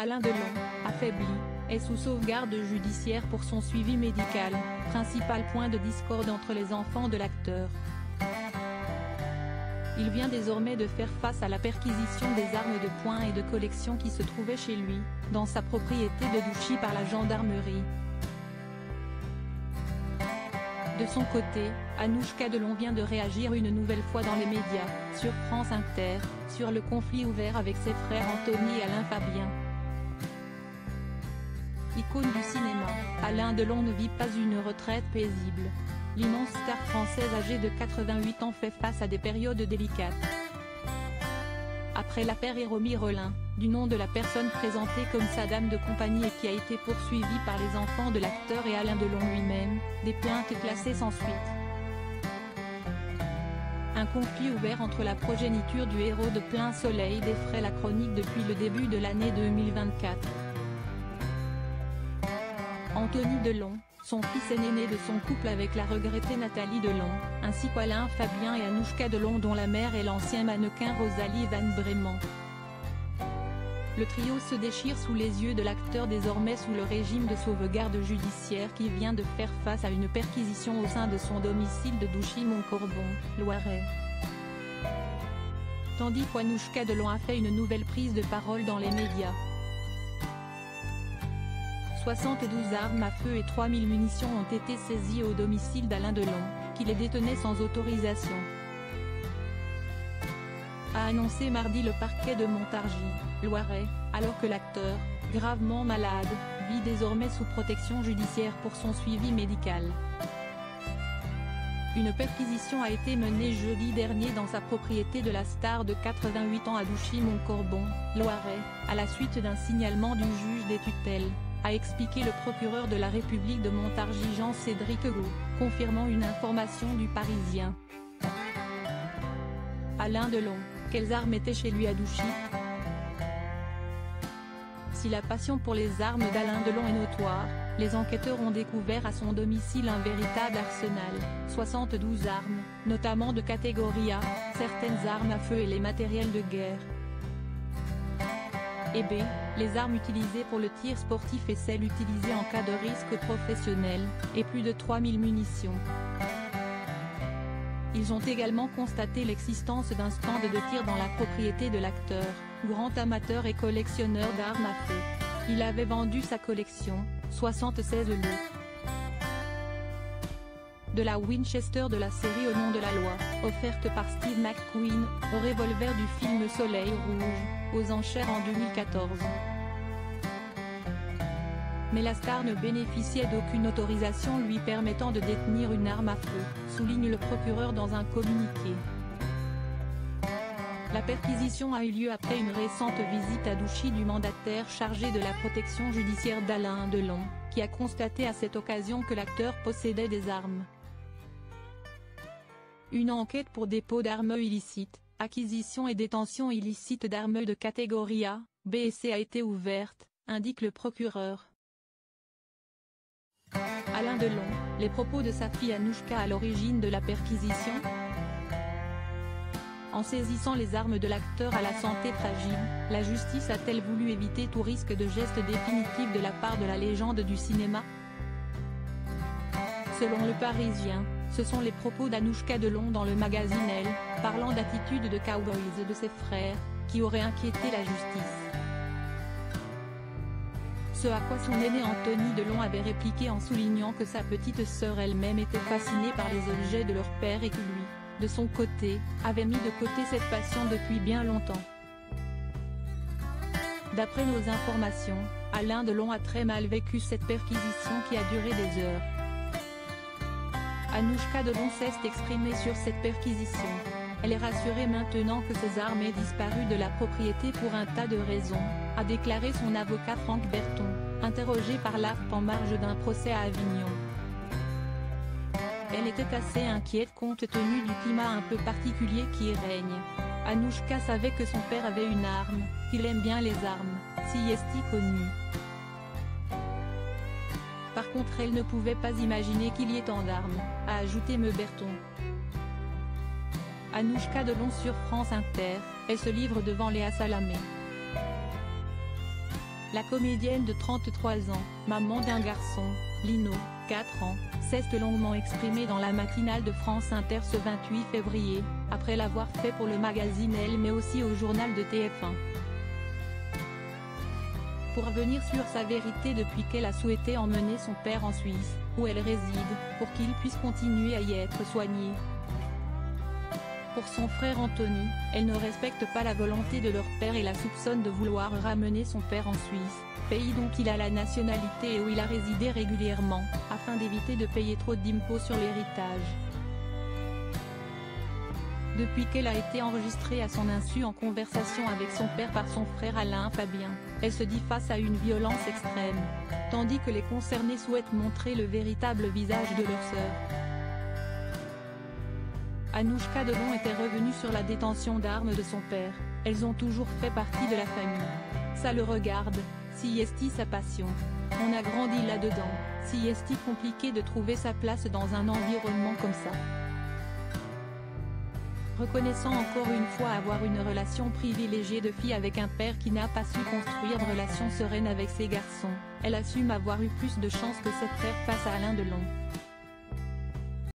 Alain Delon, affaibli, est sous sauvegarde judiciaire pour son suivi médical, principal point de discorde entre les enfants de l'acteur. Il vient désormais de faire face à la perquisition des armes de poing et de collection qui se trouvaient chez lui, dans sa propriété de Douchy par la gendarmerie. De son côté, Anouchka Delon vient de réagir une nouvelle fois dans les médias, sur France Inter, sur le conflit ouvert avec ses frères Anthony et Alain Fabien. Icône du cinéma, Alain Delon ne vit pas une retraite paisible. L'immense star française âgée de 88 ans fait face à des périodes délicates. Après l'affaire Héromy Rollin, du nom de la personne présentée comme sa dame de compagnie et qui a été poursuivie par les enfants de l'acteur et Alain Delon lui-même, des plaintes classées sans suite. Un conflit ouvert entre la progéniture du héros de Plein Soleil défraie la chronique depuis le début de l'année 2024. Anthony Delon, son fils aîné né de son couple avec la regrettée Nathalie Delon, ainsi qu'Alain Fabien et Anouchka Delon dont la mère est l'ancien mannequin Rosalie Van Bremen. Le trio se déchire sous les yeux de l'acteur désormais sous le régime de sauvegarde judiciaire qui vient de faire face à une perquisition au sein de son domicile de Douchy-Montcorbon, Loiret. Tandis qu'Anouchka Delon a fait une nouvelle prise de parole dans les médias. 72 armes à feu et 3000 munitions ont été saisies au domicile d'Alain Delon, qui les détenait sans autorisation, a annoncé mardi le parquet de Montargis, Loiret, alors que l'acteur, gravement malade, vit désormais sous protection judiciaire pour son suivi médical. Une perquisition a été menée jeudi dernier dans sa propriété de la star de 88 ans à Douchy-Montcorbon, Loiret, à la suite d'un signalement du juge des tutelles, a expliqué le procureur de la République de Montargis Jean-Cédric Gault, confirmant une information du Parisien. Alain Delon, quelles armes étaient chez lui à Douchy? Si la passion pour les armes d'Alain Delon est notoire, les enquêteurs ont découvert à son domicile un véritable arsenal, 72 armes, notamment de catégorie A, certaines armes à feu et les matériels de guerre. Et B, les armes utilisées pour le tir sportif et celles utilisées en cas de risque professionnel, et plus de 3000 munitions. Ils ont également constaté l'existence d'un stand de tir dans la propriété de l'acteur, grand amateur et collectionneur d'armes à feu. Il avait vendu sa collection, 76 lots de la Winchester de la série Au nom de la loi, offerte par Steve McQueen, au revolver du film Soleil Rouge, aux enchères en 2014. Mais la star ne bénéficiait d'aucune autorisation lui permettant de détenir une arme à feu, souligne le procureur dans un communiqué. La perquisition a eu lieu après une récente visite à Douchy du mandataire chargé de la protection judiciaire d'Alain Delon, qui a constaté à cette occasion que l'acteur possédait des armes. Une enquête pour dépôt d'armes illicites, acquisition et détention illicite d'armes de catégorie A, B et C a été ouverte, indique le procureur. Alain Delon, les propos de sa fille Anouchka à l'origine de la perquisition? En saisissant les armes de l'acteur à la santé fragile, la justice a-t-elle voulu éviter tout risque de geste définitif de la part de la légende du cinéma? Selon le Parisien, ce sont les propos d'Anouchka Delon dans le magazine Elle, parlant d'attitude de cowboys de ses frères, qui auraient inquiété la justice. Ce à quoi son aîné Anthony Delon avait répliqué en soulignant que sa petite sœur elle-même était fascinée par les objets de leur père et que lui, de son côté, avait mis de côté cette passion depuis bien longtemps. D'après nos informations, Alain Delon a très mal vécu cette perquisition qui a duré des heures. Anouchka Delon s'est exprimée sur cette perquisition. Elle est rassurée maintenant que ses armes aient disparu de la propriété pour un tas de raisons, a déclaré son avocat Franck Berton, interrogé par l'AFP en marge d'un procès à Avignon. Elle était assez inquiète compte tenu du climat un peu particulier qui y règne. Anouchka savait que son père avait une arme, qu'il aime bien les armes, si est-il connu. Par contre elle ne pouvait pas imaginer qu'il y ait tant d'armes, a ajouté M. Berton. Anouchka Delon sur France Inter, elle se livre devant Léa Salamé. La comédienne de 33 ans, maman d'un garçon, Lino, 4 ans, s'est longuement exprimée dans la matinale de France Inter ce 28 février, après l'avoir fait pour le magazine Elle mais aussi au journal de TF1. Pour revenir sur sa vérité depuis qu'elle a souhaité emmener son père en Suisse, où elle réside, pour qu'il puisse continuer à y être soigné. Pour son frère Anthony, elle ne respecte pas la volonté de leur père et la soupçonne de vouloir ramener son père en Suisse, pays dont il a la nationalité et où il a résidé régulièrement, afin d'éviter de payer trop d'impôts sur l'héritage. Depuis qu'elle a été enregistrée à son insu en conversation avec son père par son frère Alain Fabien, elle se dit face à une violence extrême, tandis que les concernés souhaitent montrer le véritable visage de leur sœur. Anouchka Delon était revenue sur la détention d'armes de son père, elles ont toujours fait partie de la famille. Ça le regarde, si est-il sa passion. On a grandi là-dedans, si est-il compliqué de trouver sa place dans un environnement comme ça. Reconnaissant encore une fois avoir une relation privilégiée de fille avec un père qui n'a pas su construire de relation sereine avec ses garçons, elle assume avoir eu plus de chance que cette terre face à Alain Delon.